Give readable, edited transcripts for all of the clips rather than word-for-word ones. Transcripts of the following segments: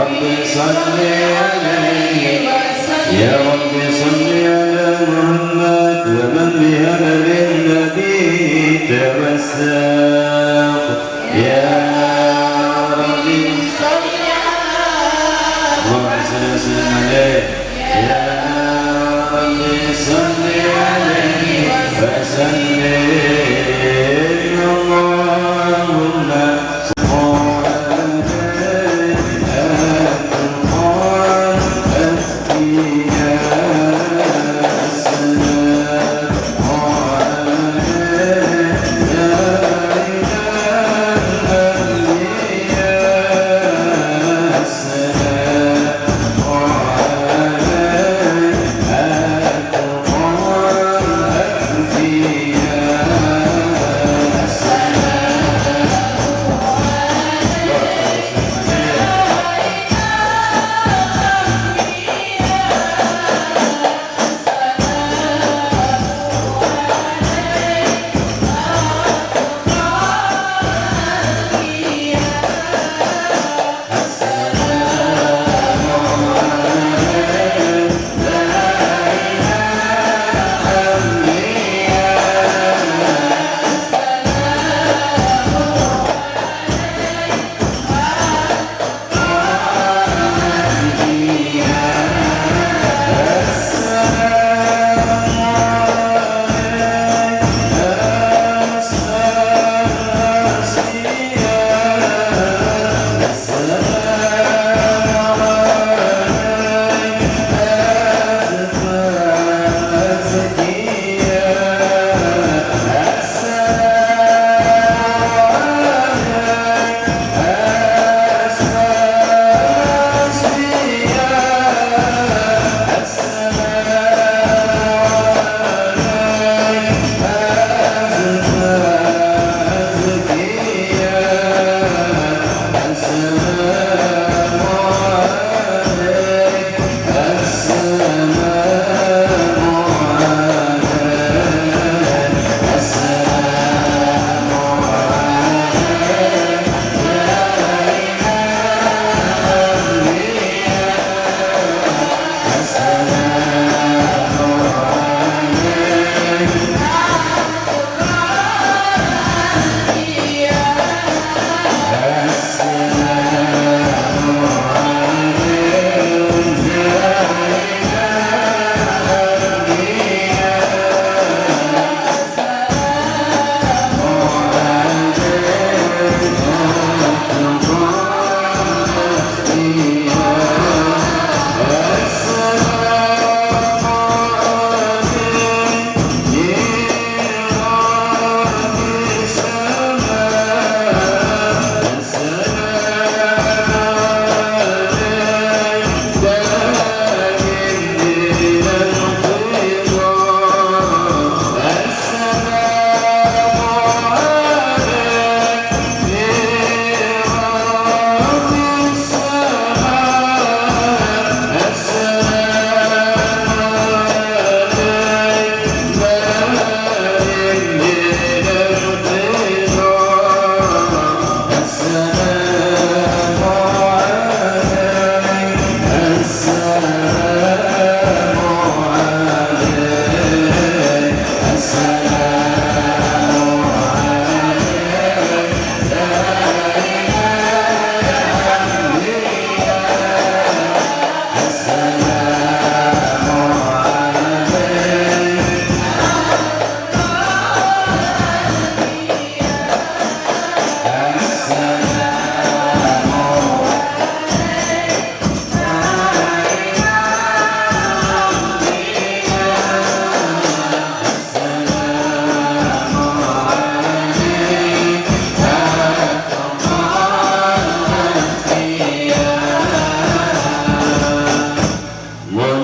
رب صل عليه يا رب صل على محمد ومن بهدف النبي توسل يا رب صل عليه يا رب صل عليه وسلم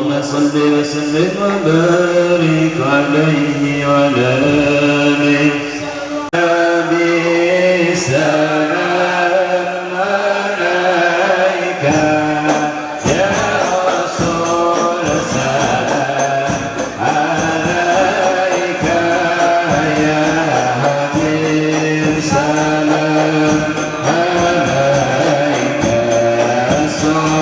اللهم وسلم وبارك عليه وعلى آله سلام عليك يا رسول سلام عليك يا حبيب سلام عليك يا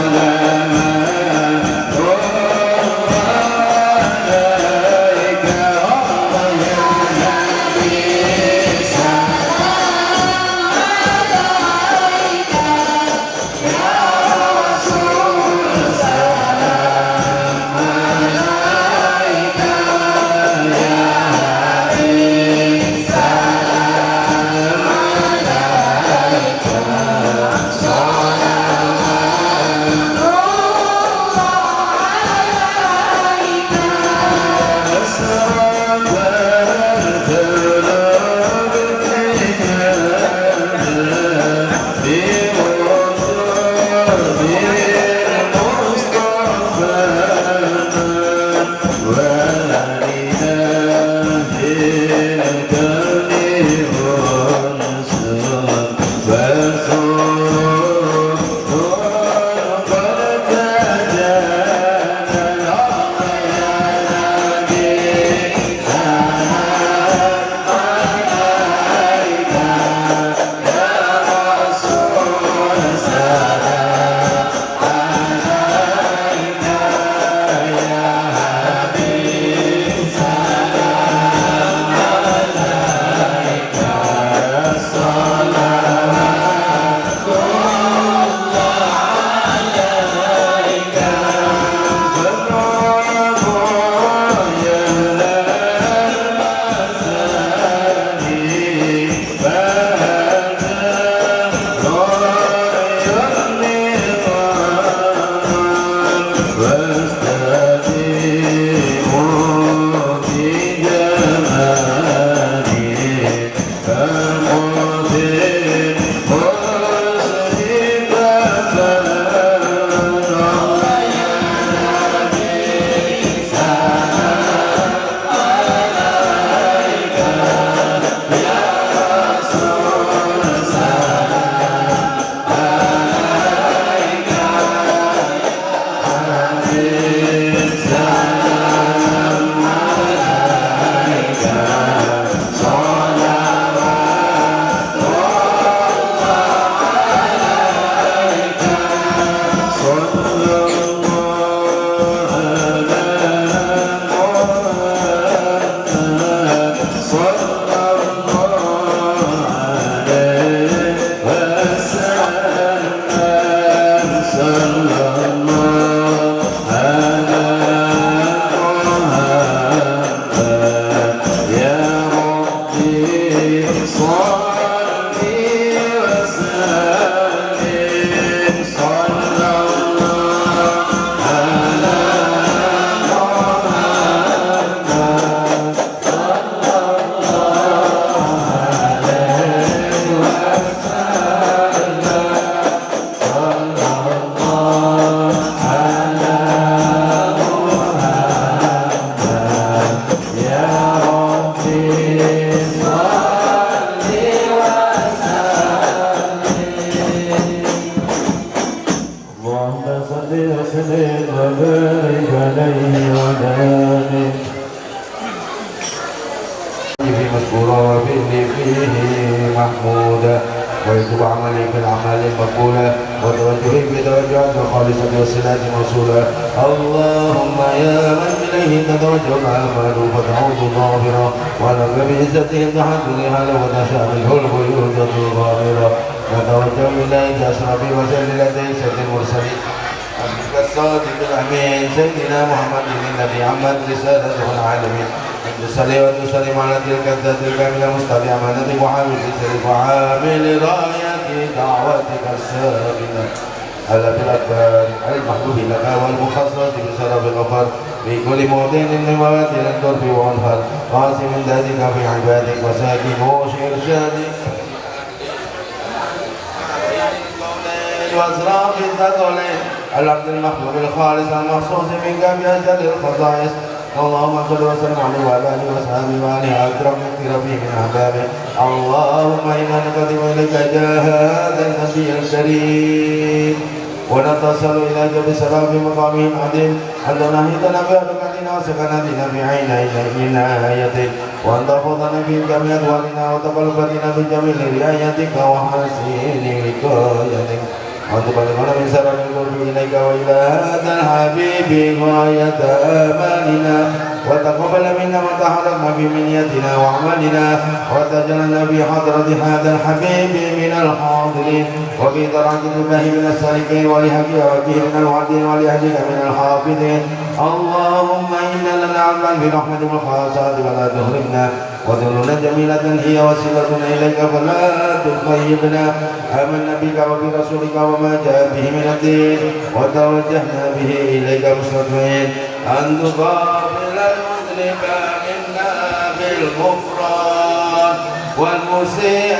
آمين في مشكورا وفي فيه محمودا ويتوب عملي في الأعمال مقبولا وتوجهي في توجهات الخالصة والصلاة موصولا اللهم يا من إليه تتوجه الأعمال فتعود ظاهرا ولم بعزته تحدثها لو تشاء منه البيوت الظاهرة نتوجه إليك أشرف وسل لديك سيد المرسلين عبدك الصادق الأمين سيدنا محمد الذي عمت رسالته العالمين تصلي وتسلم على تلك الذات الكاملة مستطيع أمانتك وحامل سرك وعامل راية دعوتك السابقة التي الأكبر المحبوب لك والمخصص بشرف الغفر في كل موطن من مواتن القرب والأنهار قاسم ذاتك في عبادك وساكن وش إرشادك وأسرار الثقلين العبد المحبوب الخالص المخصوص منك بأجل الخصائص اللهم صل وسلم عليه وعلى اله وصحبه وعلى اكرم كثير فيه من احبابه اللهم انا نقدم اليك جاه هذا النبي الكريم ونتصل اليك بسلام في مقامه العظيم ان تنهضنا بهدوكتنا وسكناتنا في عين عنايتك وان تحفظنا في جميع ادوارنا وتقلبتنا في جميع رعايتك وحسين وقايتك وأن تبلغنا من سرر القرب إليك وإلى هذا الحبيب غاية آمالنا وتقبل منا ما تحركنا بمنيتنا وعملنا وتجعلنا في حضرة هذا الحبيب من الحاضرين وفي درجة الله من السالكين ولحقيقته من الوعدين ولأهلك من الحافظين اللهم إنا لنا عملا برحمتك الخاصة ولا تهرمنا وذلنا جميلة هي وسيلتنا إليك فلا تخيبنا آمنا بك وبرسولك وما جاء به من الدين وتوجهنا به إليك مستقيم أن تقابل المذنب منا بالغفران والمسيء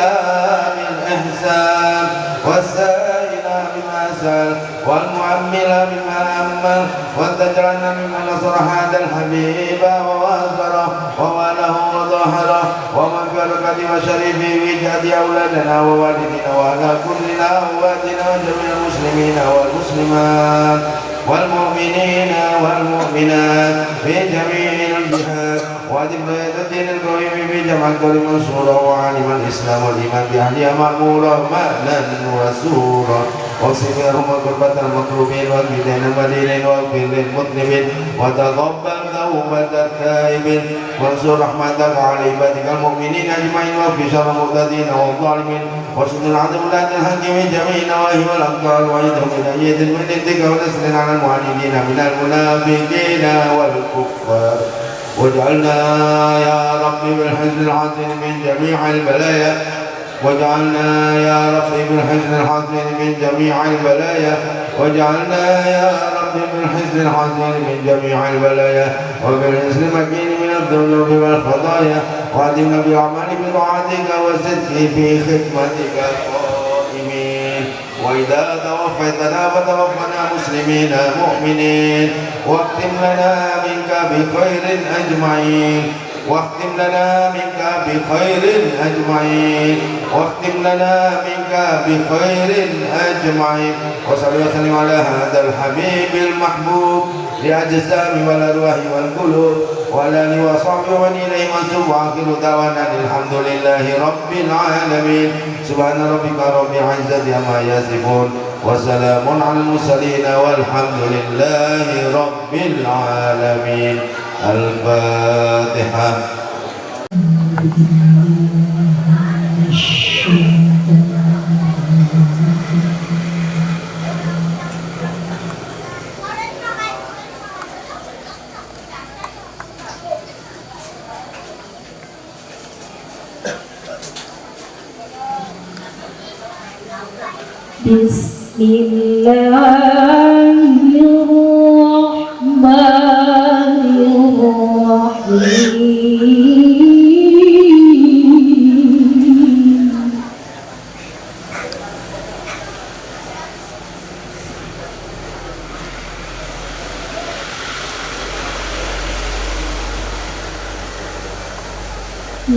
بالإحسان والسائل بما سأل والمعمل بما أمل وأن تجعلنا ممن نصر هذا الحبيب ووازره وواله وظهره ومغفرة وشريف وجهة أولادنا ووالدنا وعلى كلنا ووالدنا وجميع المسلمين والمسلمات والمؤمنين والمؤمنات في جميع الجهات وأدم راية الدين القويم في جمع الكريم منصورا وعالم الإسلام والإيمان بأهلها مأمورا مألا وسورا واغفر لهم قربة المطلوبين والبدين المدينين واغفر للمذنبين وتقبل توبة التائبين وانصر رحمتك على عبادك المؤمنين أجمعين واغفر شر المعتدين والظالمين واشد العدل ولاة الحق من جميع النواهي والأمطار وأيدهم إلى أيد من عندك ونسل على المعاندين من المنافقين والكفار واجعلنا يا رب بالحزن العظيم من جميع البلايا واجعلنا يا رب بالحزن الحزين من جميع البلايا واجعلنا يا رب بالحزن الحزين من جميع البلايا وبالحزن المكين من الذنوب والخطايا وأدمنا بالأعمال بطاعتك وصدق في خدمتك القائمين وإذا توفيتنا فتوفنا مسلمين مؤمنين واختم لنا منك بخير أجمعين واختم لنا منك بخير أجمعين واختم لنا منك بخير أجمعين وصل وسلم على هذا الحبيب المحبوب لأجسام والأرواح والقلوب وعلى آله وصحبه ومن إليه منسوب وآخر دعوانا الحمد لله رب العالمين سبحان ربك رب العزة عما يصفون وسلام على المرسلين والحمد لله رب العالمين. الفاتحة. Bismillahirrahmanirrahim.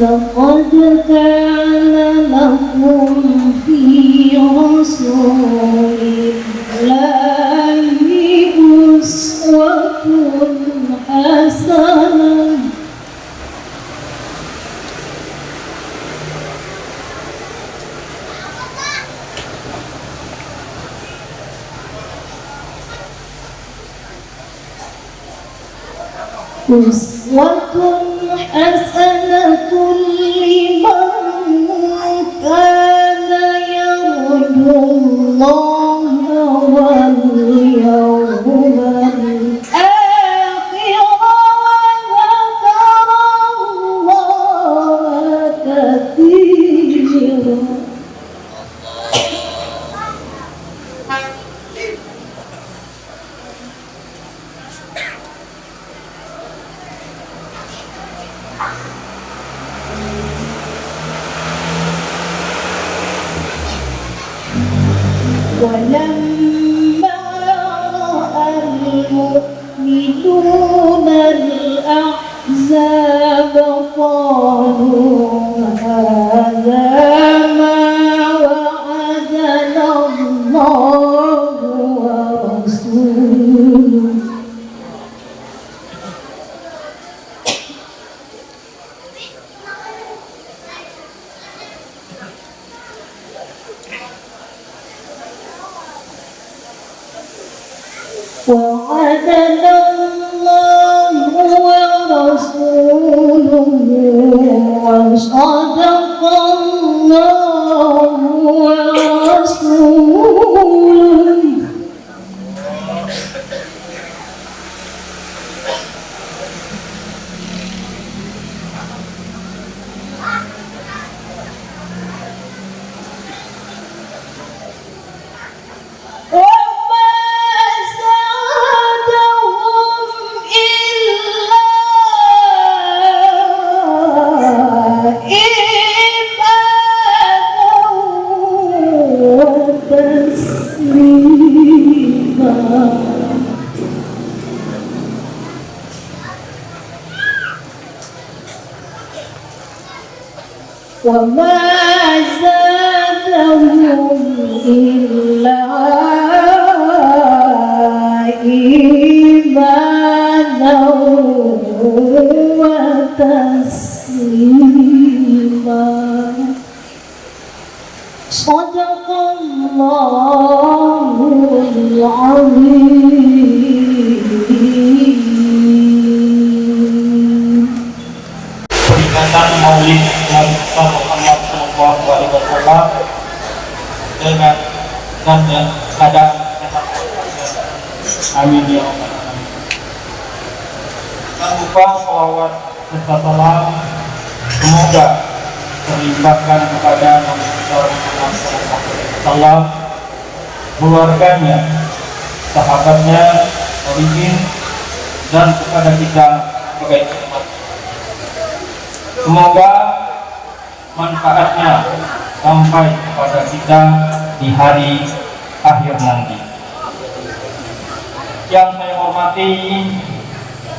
لقد كان لكم في رسول الله أسوة حسنة أسوة حسنة لمن كان يرجو الله واليوم الآخر وذكر الله كثيرا. ولما رأى المؤمنون الأحزاب قالوا هذا ما وعدنا الله ورسوله وعدنا الله ورسوله وصدق الله ورسوله. وما زادهم إلا إيمانا وتسليما. صدق الله العظيم. Peringatan Maulid Nabi Muhammad Sallallahu Alaihi Wasallam dengan keadaan sehat. Amin ya Allah. Dan lupa selawat serta salam semoga terlimpahkan kepada Nabi Muhammad Sallallahu Alaihi Wasallam, keluarganya, sahabatnya, tabi'in, dan kepada kita sebagai umat. Semoga manfaatnya sampai kepada kita di hari akhir nanti. Yang saya hormati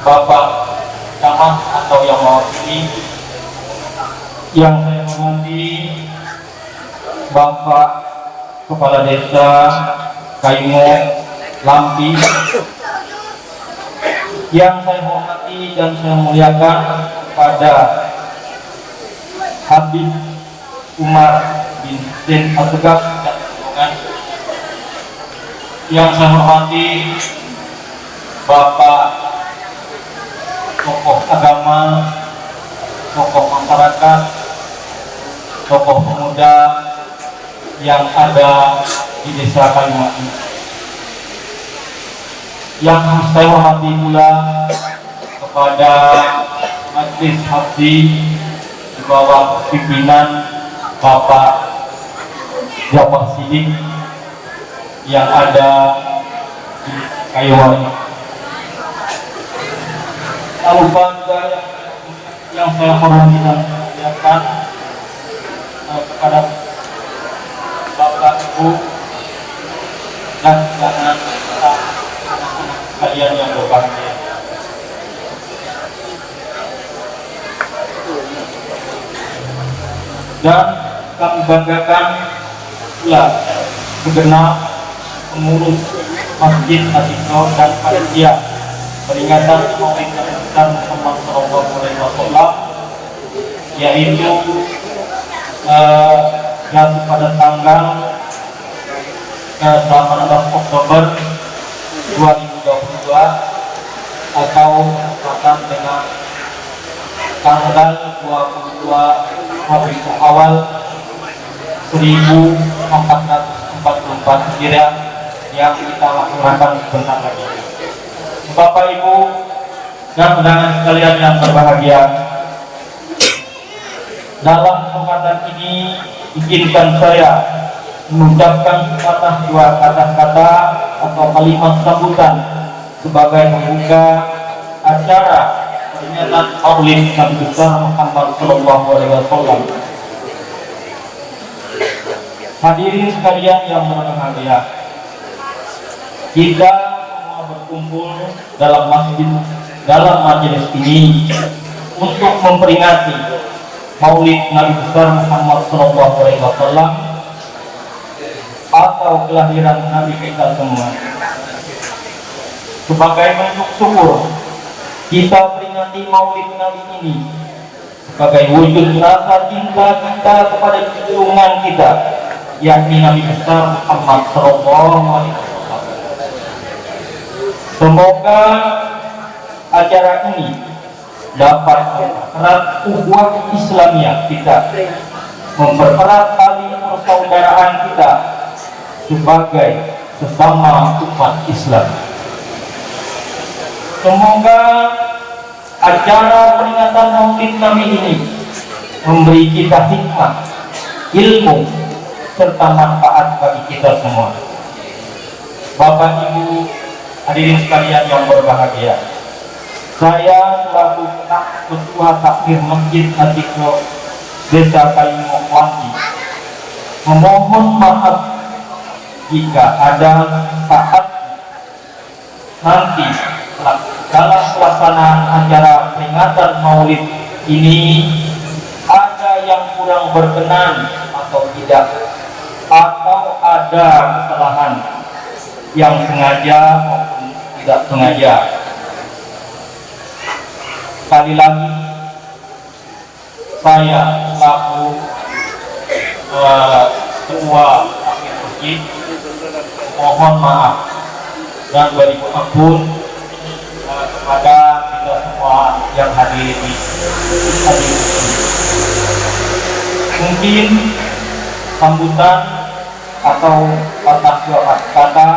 Bapak Camat atau yang mewakili, yang saya hormati Bapak Kepala Desa Kayungo Lampi, yang saya hormati dan saya muliakan pada Habib Umar bin Zain Al-Segaf dan rombongan, yang saya hormati Bapak tokoh agama, tokoh masyarakat, tokoh pemuda yang ada di Desa Kayungo ini, yang saya hormati pula kepada Majelis Habdi di bawah pimpinan Bapak Jafar Sidik yang ada di Kayungo ini. Tak lupa juga yang saya hormati dan muliakan kepada Bapak Ibu dan anak-anak kalian yang berbahagia. Dan kami banggakan pula segenap pengurus Masjid Atiko dan panitia peringatan Maulid Nabi besar Muhammad SAW, yaitu jatuh pada tanggal 18 Oktober 2022 atau bertepatan dengan tanggal 22 Rabiul Awal 1444 Hijriah yang kita laksanakan sebentar lagi. Bapak Ibu dan undangan sekalian yang berbahagia, dalam kesempatan ini izinkan saya mengucapkan sepatah dua kata-kata atau kalimat sambutan sebagai pembuka acara peringatan Maulid Nabi besar Muhammad SAW. Hadirin sekalian yang berbahagia, kita semua berkumpul dalam majelis ini untuk memperingati Maulid Nabi besar Muhammad SAW atau kelahiran Nabi kita semua. Sebagai bentuk syukur, kita peringati Maulid Nabi ini sebagai wujud rasa cinta kita kepada junjungan kita, yakni Nabi besar Muhammad SAW. Semoga acara ini dapat mempererat ukhuwah Islamiyah kita, mempererat tali persaudaraan kita sebagai sesama umat Islam. Semoga acara peringatan Maulid Nabi ini memberi kita hikmah, ilmu, serta manfaat bagi kita semua. Bapak Ibu hadirin sekalian yang berbahagia, saya selaku Ketua Takmir Masjid Atiko Desa Kalimantan memohon maaf jika ada saat nanti dalam pelaksanaan acara peringatan Maulid ini ada yang kurang berkenan atau tidak, atau ada kesalahan yang sengaja maupun tidak sengaja. Sekali lagi, saya selaku Ketua Takmir Masjid mohon maaf dan beri ampun kepada kita semua yang hadir di sini. Mungkin sambutan atau patah dua kata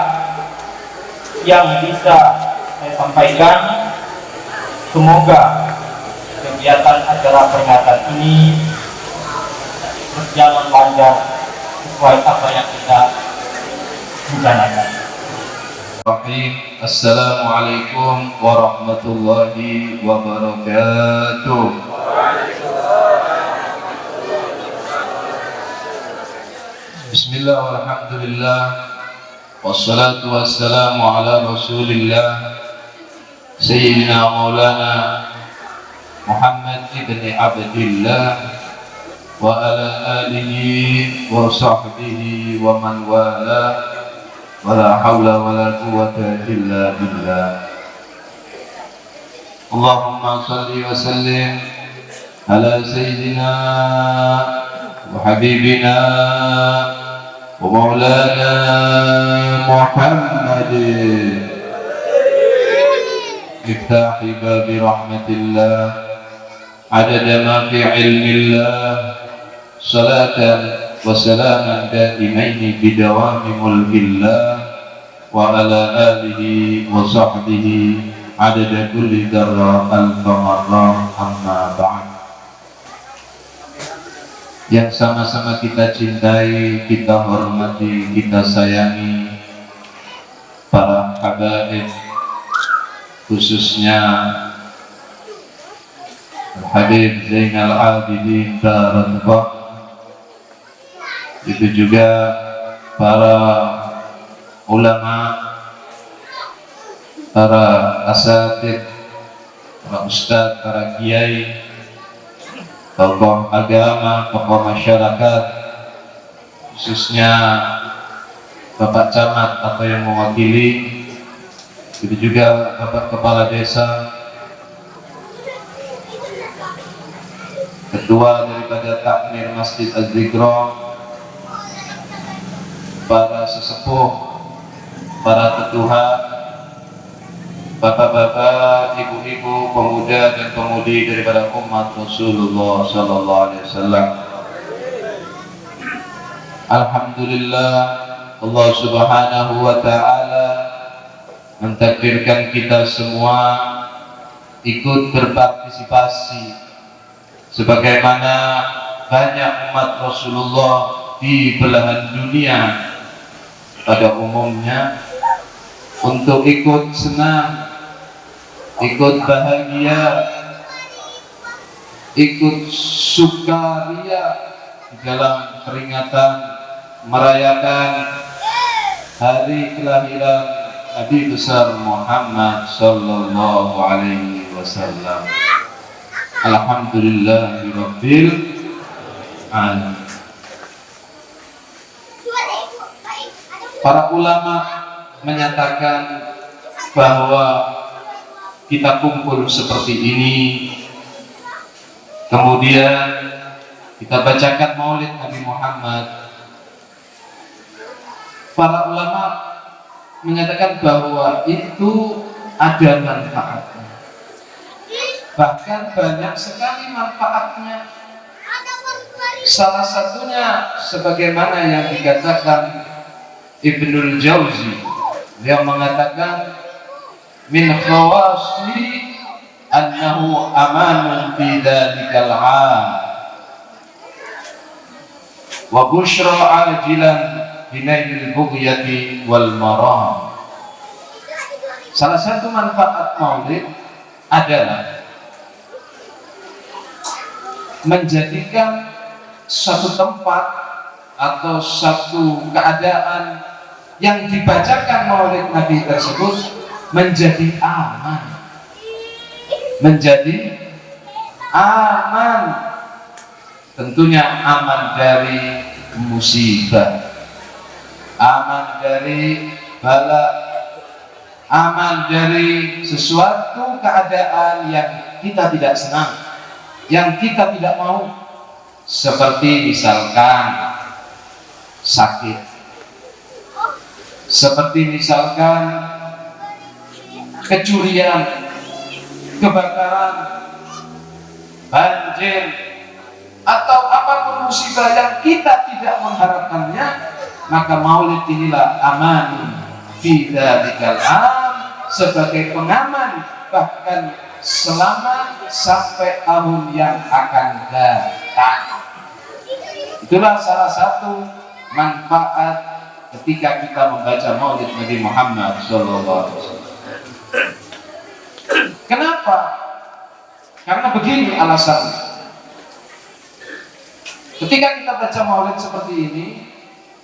yang bisa saya sampaikan, semoga kegiatan acara peringatan ini berjalan lancar sesuai apa yang kita rencanakan. Assalamualaikum warahmatullahi wabarakatuh. Bismillah walhamdulillah wassalatu wassalamu ala rasulillah Sayyidina Maulana Muhammad ibn Abdillah wa ala alihi wa sahbihi wa man wala wa la hawla wa la quwwata illa billah. Allahumma salli wa sallim ala Sayyidina wa Habibina wa Maulana Muhammadin مفتاح باب رحمة الله عدد ما في علم الله صلاة وسلاما دائمين بدوام ملك الله وعلى آله وصحبه عدد كل ذرة ألف مرة أما بعد. Yang sama-sama kita cintai, kita hormati, kita sayangi para habaib, khususnya Habib Zainal Abidin Daratullah, itu juga para ulama, para asatidz, para ustadz, para kiai, tokoh agama, tokoh masyarakat, khususnya Bapak Camat atau yang mewakili, itu juga Bapak Kepala Desa, ketua daripada takmir Masjid Az-Zikra, para sesepuh, para ketua, bapak-bapak, ibu-ibu, pemuda dan pemudi daripada umat Rasulullah sallallahu alaihi wasallam. Alhamdulillah, Allah Subhanahu wa taala mentakdirkan kita semua ikut berpartisipasi sebagaimana banyak umat Rasulullah di belahan dunia pada umumnya untuk ikut senang, ikut bahagia, ikut sukaria dalam peringatan merayakan hari kelahiran Nabi besar Muhammad sallallahu alaihi wasallam. Alhamdulillahirabbil alamin. Para ulama menyatakan bahwa kita kumpul seperti ini, kemudian kita bacakan maulid Nabi Muhammad. Para ulama menyatakan bahwa itu ada manfaatnya, bahkan banyak sekali manfaatnya. Salah satunya sebagaimana yang dikatakan Ibnul Jauzi, dia mengatakan min khawasi annahu amanun fi dhalikal 'am wa bushra ajilan binail bughyati wal maram. Salah satu manfaat maulid adalah menjadikan satu tempat atau satu keadaan yang dibacakan maulid Nabi tersebut menjadi aman, menjadi aman, tentunya aman dari musibah, aman dari bala, aman dari sesuatu keadaan yang kita tidak senang, yang kita tidak mau, seperti misalkan sakit, seperti misalkan kecurian, kebakaran, banjir, atau apapun musibah yang kita tidak mengharapkannya, maka maulid inilah amanun fi dzalikal 'am, sebagai pengaman bahkan selama sampai tahun yang akan datang. Itulah salah satu manfaat ketika kita membaca maulid Nabi Muhammad SAW. Kenapa? Karena begini alasannya. Ketika kita baca maulid seperti ini,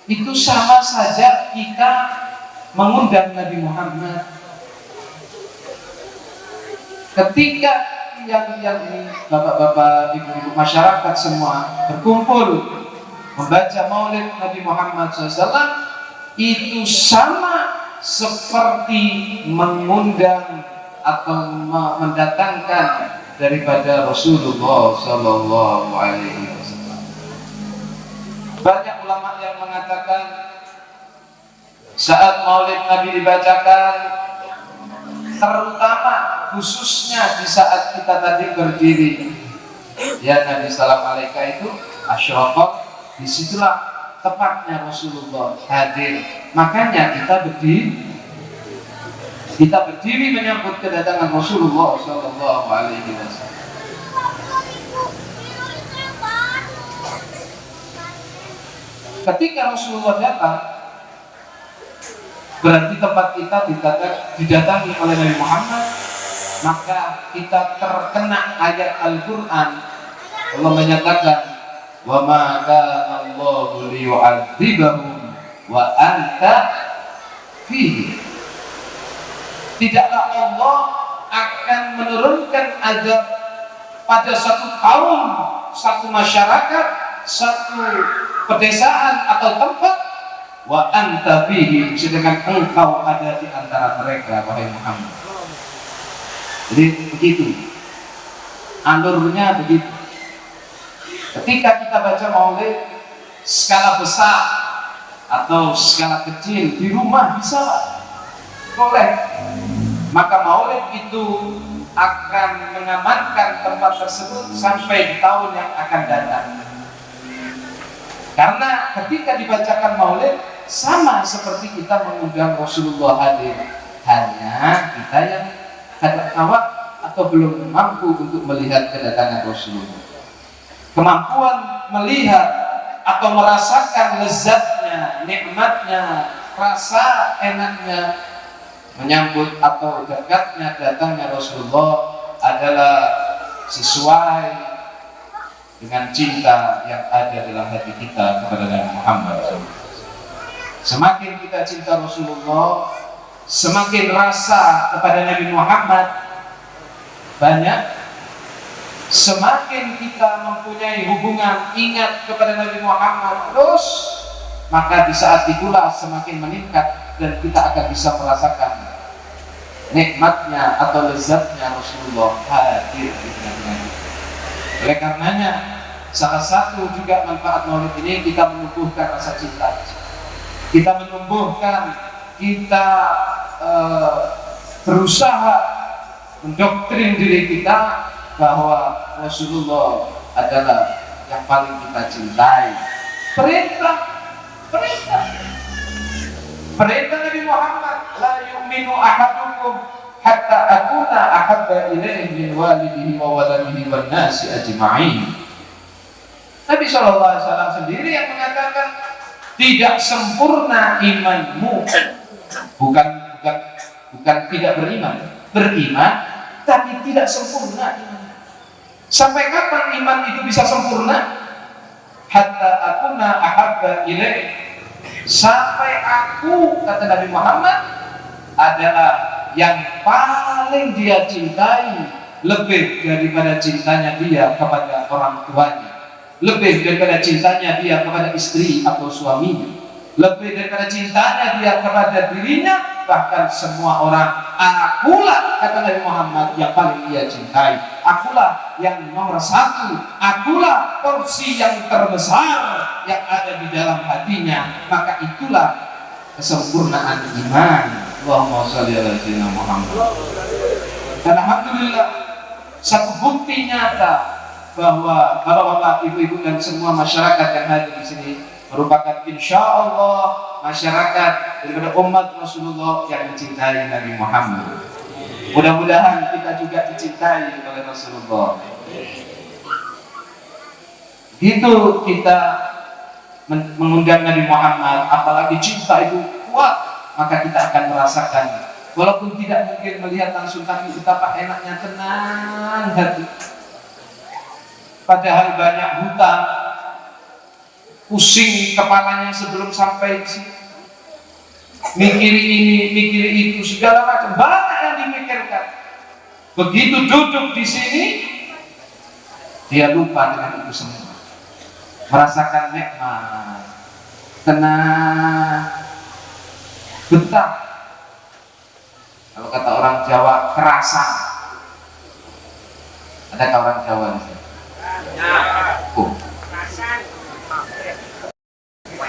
itu sama saja kita mengundang Nabi Muhammad. Ketika yang bapak-bapak, ibu-ibu, masyarakat semua berkumpul membaca maulid Nabi Muhammad SAW, itu sama seperti mengundang atau mendatangkan daripada Rasulullah Sallallahu Alaihi Wasallam. Banyak ulama yang mengatakan saat maulid Nabi dibacakan, terutama khususnya di saat kita tadi berdiri, ya Nabi Salam Alaika itu asyraqat, disitulah tepatnya Rasulullah hadir. Makanya kita berdiri menyambut kedatangan Rasulullah Sallallahu Alaihi Wasallam. Ketika Rasulullah datang, berarti tempat kita didatangi oleh Nabi Muhammad, maka kita terkena ayat Al-Quran. Allah menyatakan, wa ma kana Allahu liyu'adzibahum wa anta fihi. Tidaklah Allah akan menurunkan azab pada satu kaum, satu masyarakat, satu pedesaan atau tempat, wa anta fihi, sedangkan engkau ada di antara mereka, wahai Muhammad. Jadi begitu. alurnya begitu. Ketika kita baca maulid skala besar atau skala kecil di rumah bisa, boleh. Maka maulid itu akan mengamankan tempat tersebut sampai di tahun yang akan datang. Karena ketika dibacakan maulid sama seperti kita mengundang Rasulullah hadir, hanya kita yang kadang awak atau belum mampu untuk melihat kedatangan Rasulullah. Kemampuan melihat atau merasakan lezatnya, nikmatnya, rasa enaknya menyambut atau dekatnya datangnya Rasulullah adalah sesuai dengan cinta yang ada dalam hati kita kepada Nabi Muhammad. Semakin kita cinta Rasulullah, semakin rasa kepada Nabi Muhammad banyak, semakin kita mempunyai hubungan ingat kepada Nabi Muhammad terus, maka di saat itulah semakin meningkat dan kita akan bisa merasakan nikmatnya atau lezatnya Rasulullah hadir di tengah-tengah kita. Oleh karenanya, salah satu juga manfaat maulid ini kita menumbuhkan rasa cinta. Kita menumbuhkan, kita berusaha mendoktrin diri kita bahwa Rasulullah adalah yang paling kita cintai. Perintah Nabi Muhammad, la yu'minu ahadukum hatta akuna ahabba ilaihi min walidihi wa waladihi wan nasi ajma'in. Nabi SAW sendiri yang mengatakan tidak sempurna imanmu, bukan tidak beriman tapi tidak sempurna iman. Sampai kapan iman itu bisa sempurna? Hatta akuna ahabba ilaihi, sampai aku, kata Nabi Muhammad, adalah yang paling dia cintai lebih daripada cintanya dia kepada orang tuanya, lebih daripada cintanya dia kepada istri atau suaminya, lebih daripada cintanya dia kepada dirinya, bahkan semua orang. Akulah, kata Nabi Muhammad, yang paling dia cintai. Akulah yang nomor satu. Akulah porsi yang terbesar yang ada di dalam hatinya. Maka itulah kesempurnaan iman. Allahumma shalli ala sayyidina Muhammad. Dan alhamdulillah, satu bukti nyata bahwa bapak-bapak, ibu-ibu dan semua masyarakat yang hadir di sini merupakan insya Allah masyarakat daripada umat Rasulullah yang mencintai Nabi Muhammad. Mudah-mudahan kita juga dicintai oleh Rasulullah. Gitu kita mengundang Nabi Muhammad, apalagi cinta itu kuat, maka kita akan merasakan, walaupun tidak mungkin melihat langsung, tapi betapa enaknya tenang hati. Padahal banyak hutang, pusing kepalanya sebelum sampai di sini, mikir ini, mikir itu, segala macam, banyak yang dimikirkan. Begitu duduk di sini, dia lupa dengan itu semua, merasakan nikmat, tenang, betah. Kalau kata orang Jawa, kerasa. Adakah orang Jawa di sini? Oh.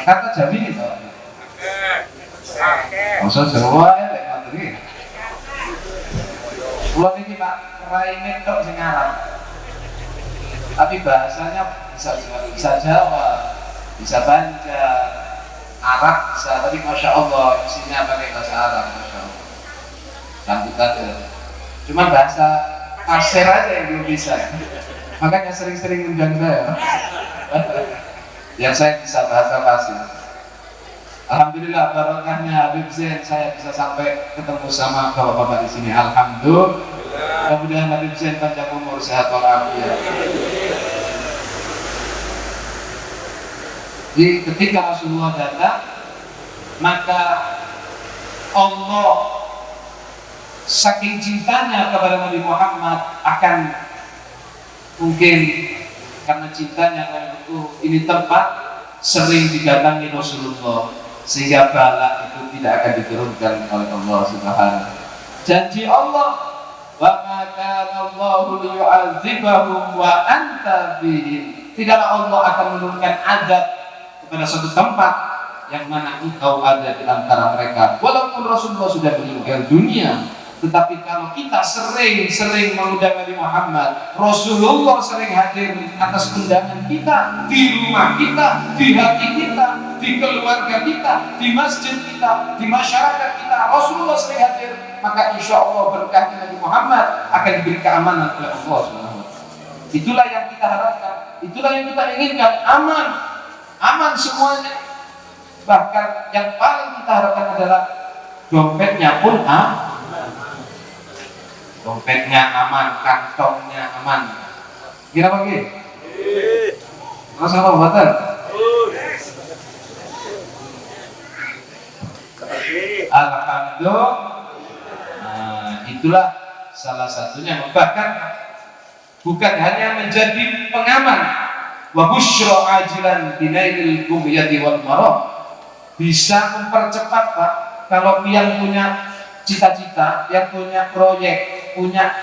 Kata Jamini toh. Maksud semua ya lek ngoten iki. Kula niki Pak raine tok sing Arab. Tapi bahasanya bisa Jawa, bisa Banjar, Arab bisa, tapi Masya Allah isinya pakai bahasa Arab, Masya Allah. Sambutan ya. Cuma bahasa kasir aja yang belum bisa. Makanya sering-sering undang saya. Yang saya bisa bahasa kasir. Alhamdulillah barokahnya Habib Zain saya bisa sampai ketemu sama bapak-bapak di sini. Alhamdulillah. Mudah-mudahan Habib Zain panjang umur, sehat walafiat. Jadi ketika Rasulullah datang, maka Allah saking cintanya kepada Nabi Muhammad akan mungkin karena cintanya itu ini tempat sering didatangi Rasulullah, sehingga bala itu tidak akan diturunkan oleh Allah Subhanahu. Janji Allah wa ma kana Allahu liyu'adzibahum wa anta fihim. Tidaklah Allah akan menurunkan azab kepada suatu tempat yang mana engkau ada di antara mereka. Walaupun Rasulullah sudah meninggal dunia, tetapi kalau kita sering mengundang Nabi Muhammad, Rasulullah sering hadir atas undangan kita, di rumah kita, di hati kita, di keluarga kita, di masjid kita, di masyarakat kita, Rasulullah sering hadir, maka insya Allah berkah Nabi Muhammad akan diberi keamanan oleh Allah SWT. Itulah yang kita harapkan, itulah yang kita inginkan, aman semuanya. Bahkan yang paling kita harapkan adalah dompetnya pun dompetnya aman, kantongnya aman. Kira bagi? Masa apa buatan? Alhamdulillah. Itulah salah satunya. Bahkan bukan hanya menjadi pengaman, wa busyra ajilan binailil bughyati wal marad, bisa mempercepat Pak. Kalau yang punya cita-cita, yang punya proyek, punya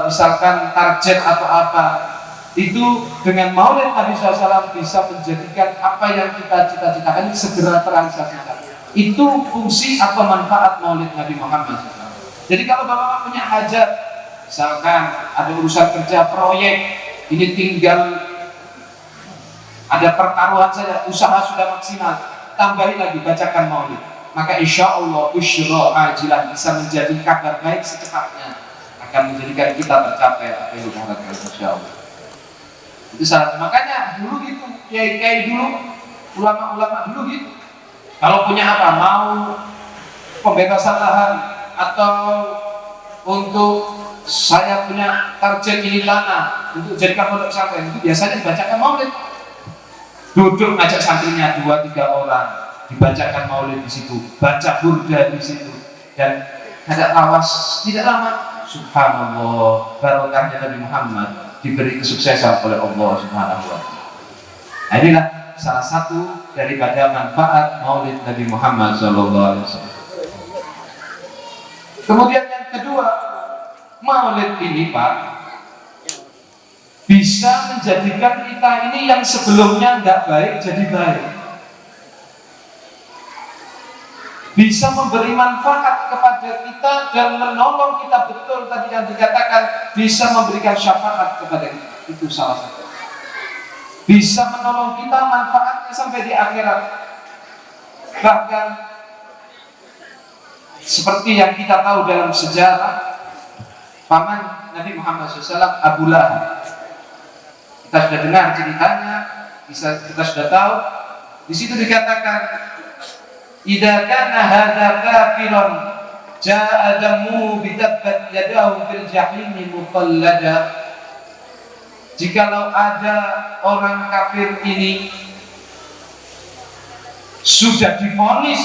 misalkan target atau apa, itu dengan maulid Nabi SAW bisa menjadikan apa yang kita cita-citakan segera terrealisasikan. Itu fungsi atau manfaat maulid Nabi Muhammad SAW. Jadi kalau Bapak punya hajat, misalkan ada urusan kerja, proyek, ini tinggal ada pertaruhan saja, usaha sudah maksimal, tambahin lagi, bacakan maulid, maka insya Allah busyra ajilan, bisa menjadi kabar baik secepatnya, akan menjadikan kita tercapai apa yang diharapkan insya Allah. Itu salah. Makanya dulu gitu, kiai-kiai dulu, ulama-ulama dulu gitu, kalau punya apa, mau pembebasan lahan atau untuk saya punya target ini tanah untuk jadikan pondok pesantren, itu biasanya dibacakan maulid. Duduk ngajak santrinya 2-3 orang, dibacakan maulid di situ, baca burda di situ, dan ada awas tidak lama, subhanallah, barokahnya Nabi Muhammad diberi kesuksesan oleh Allah Subhanahu wa Ta'ala. Nah, inilah salah satu daripada manfaat maulid Nabi Muhammad SAW. Kemudian yang kedua, maulid ini Pak bisa menjadikan kita ini yang sebelumnya nggak baik jadi baik. Bisa memberi manfaat kepada kita dan menolong kita, betul tadi yang dikatakan, bisa memberikan syafaat kepada kita. Itu salah satu. Bisa menolong kita, manfaatnya sampai di akhirat. Bahkan seperti yang kita tahu dalam sejarah, paman Nabi Muhammad SAW, Abu Lahab. Kita sudah dengar ceritanya, kita sudah tahu. Di situ dikatakan, idza kana hadza kafiran jaa damu bitabbat yadahu fil jahim muqallada. Jikalau ada orang kafir ini sudah divonis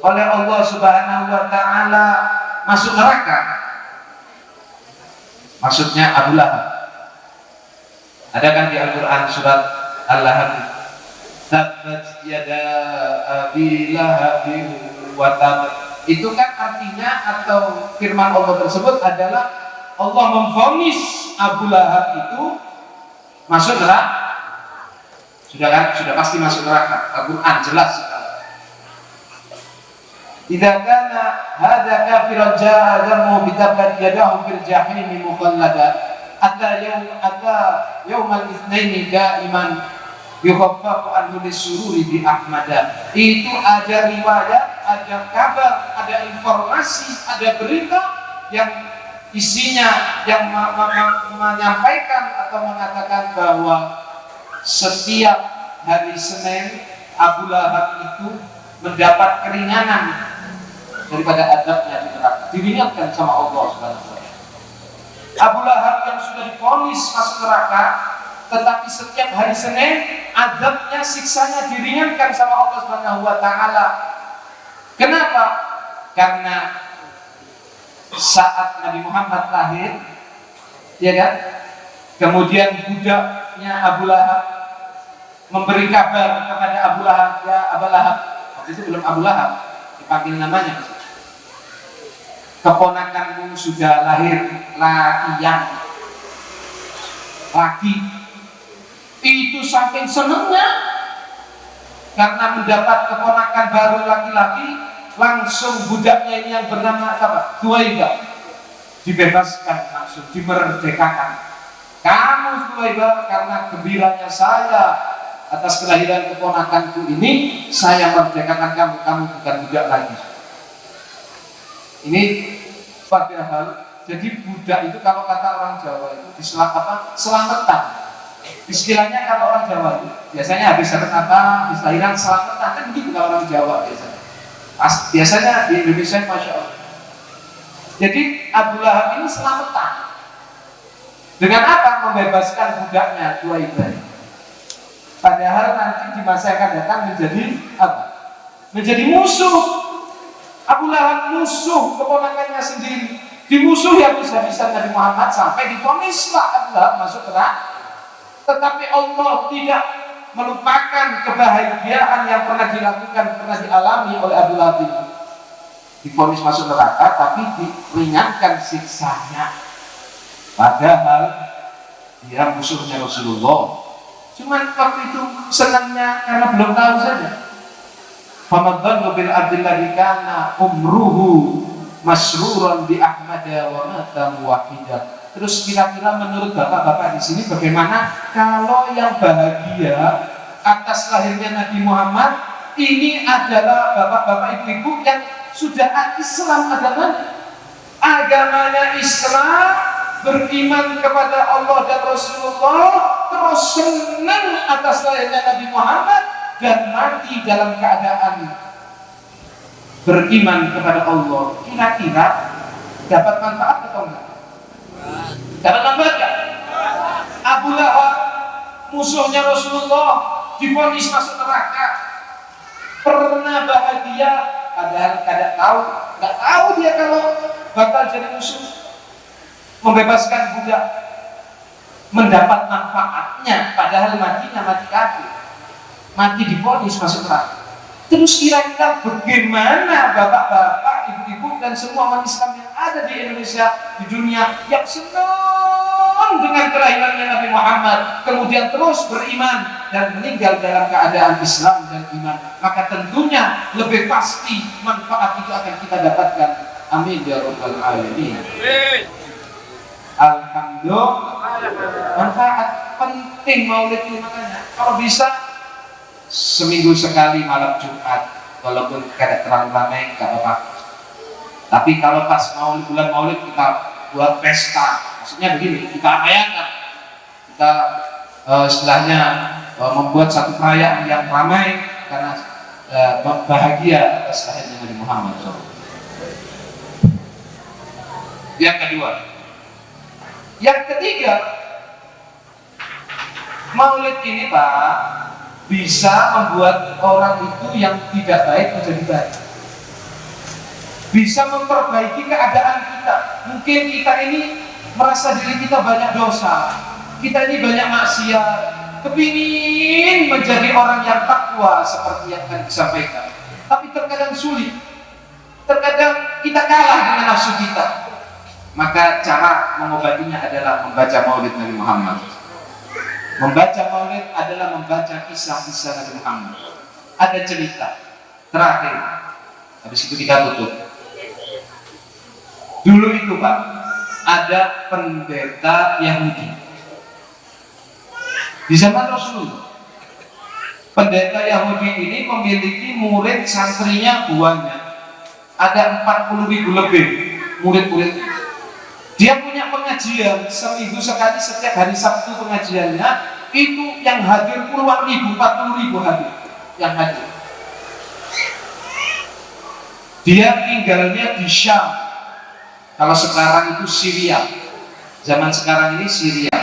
oleh Allah Subhanahu wa Ta'ala masuk neraka, maksudnya Abu Lahab. Ada kan di Al-Quran surat Al-Lahab, tabbat yada abi lahabin wa tab. Itu kan artinya atau firman Allah tersebut adalah Allah memvonis Abu Lahab itu masuk neraka. Sudah kan? Sudah pasti masuk neraka. Al-Quran jelas sekali. Idza kana hadza kafiran jaa damu bitabbat yadahu fil jahim mukhallada. Ada yaumal itsnaini daiman yukhaffafu anhu lisururi bi ahmada. Itu ada riwayat, ada kabar, ada informasi, ada berita yang isinya yang menyampaikan atau mengatakan bahwa setiap hari Senin Abu Lahab itu mendapat keringanan daripada azabnya di neraka, diringankan sama Allah Subhanahu wa Ta'ala. Abu Lahab yang sudah divonis masuk neraka, tetapi setiap hari Senin azabnya, siksanya diringankan sama Allah Subhanahu wa Ta'ala. Kenapa? Karena saat Nabi Muhammad lahir, ya kan? Kemudian budaknya Abu Lahab memberi kabar kepada Abu Lahab, ya Abu Lahab. Waktu itu belum Abu Lahab, dipanggil namanya. keponakanmu sudah lahir laki, itu saking senangnya karena mendapat keponakan baru laki-laki, langsung budaknya ini yang bernama apa? Thuwaibah dibebaskan, langsung dimerdekakan. Kamu Thuwaibah, karena gembiranya saya atas kelahiran keponakanku ini, saya merdekakan kamu bukan budak lagi. Ini padahal jadi budak itu kalau kata orang Jawa itu selamatan. Istilahnya kalau orang Jawa itu biasanya habis dapat istilah selamatan, kan begitu kalau orang Jawa biasanya. Biasanya di Indonesia Masya Allah. Jadi Abu Lahab ini selamatan. Dengan apa? Membebaskan budaknya Thuwaibah. Padahal nanti di masa yang akan datang menjadi apa? Menjadi musuh. Abu Lahab musuh keponakannya sendiri. Dimusuhi habis-habisan Nabi Muhammad sampai divonislah Abu Lahab masuk neraka. Tetapi Allah tidak melupakan kebahagiaan yang pernah dilakukan, pernah dialami oleh Abu Lahab ini. Divonis masuk neraka, tapi diringankan siksanya. Padahal dia musuhnya Rasulullah. Cuman waktu itu senangnya karena belum tahu saja. Famadhannu bil abdillahi kana umruhu masruran bi Ahmada wa mata muwahhidah. Terus kira-kira menurut bapak-bapak di sini bagaimana kalau yang bahagia atas lahirnya Nabi Muhammad ini adalah bapak-bapak ibu-ibu yang sudah Islam agamanya Islam, beriman kepada Allah dan Rasulullah, terus senang atas lahirnya Nabi Muhammad dan mati dalam keadaan beriman kepada Allah. Kira-kira dapat manfaat atau enggak? Dapat manfaat enggak? Abu Lahab musuhnya Rasulullah divonis masuk neraka, pernah bahagia padahal nggak tahu dia kalau bakal jadi musuh. Membebaskan budak, mendapat manfaatnya, padahal matinya mati kafir, mati divonis masuk neraka. Terus kira-kira bagaimana bapak-bapak, ibu-ibu dan semua umat Islam yang ada di Indonesia, di dunia, yang senang dengan kelahirannya Nabi Muhammad, kemudian terus beriman dan meninggal dalam keadaan Islam dan iman, maka tentunya lebih pasti manfaat itu akan kita dapatkan. Amin ya rabbal alamin. Alhamdulillah. Manfaat penting maulid itu, makanya kalau bisa seminggu sekali malam Jumat, walaupun kadang terlalu ramai nggak apa-apa. Tapi kalau pas bulan maulid kita buat pesta, maksudnya begini, kita rayakan, kita istilahnya membuat satu perayaan yang ramai karena bahagia atas lahirnya Nabi Muhammad. Yang kedua, yang ketiga, maulid ini Pak bisa membuat orang itu yang tidak baik menjadi baik, bisa memperbaiki keadaan kita. Mungkin kita ini merasa diri kita banyak dosa, kita ini banyak maksiat, kepingin menjadi orang yang takwa seperti yang tadi disampaikan, tapi terkadang sulit, terkadang kita kalah dengan nafsu kita. Maka cara mengobatinya adalah membaca maulid Nabi Muhammad. Membaca maulid adalah membaca kisah-kisah Nabi Muhammad. Ada cerita terakhir, habis itu kita tutup. Dulu itu Pak, ada pendeta Yahudi di zaman Rasulullah. Pendeta Yahudi ini memiliki murid santrinya banyak, ada 40.000 lebih murid-murid. Dia punya pengajian seminggu sekali, setiap hari Sabtu pengajiannya itu yang hadir puluhan ribu, 40.000 hadir yang hadir. Dia tinggalnya di Syam, kalau sekarang itu Syria, zaman sekarang ini Syria.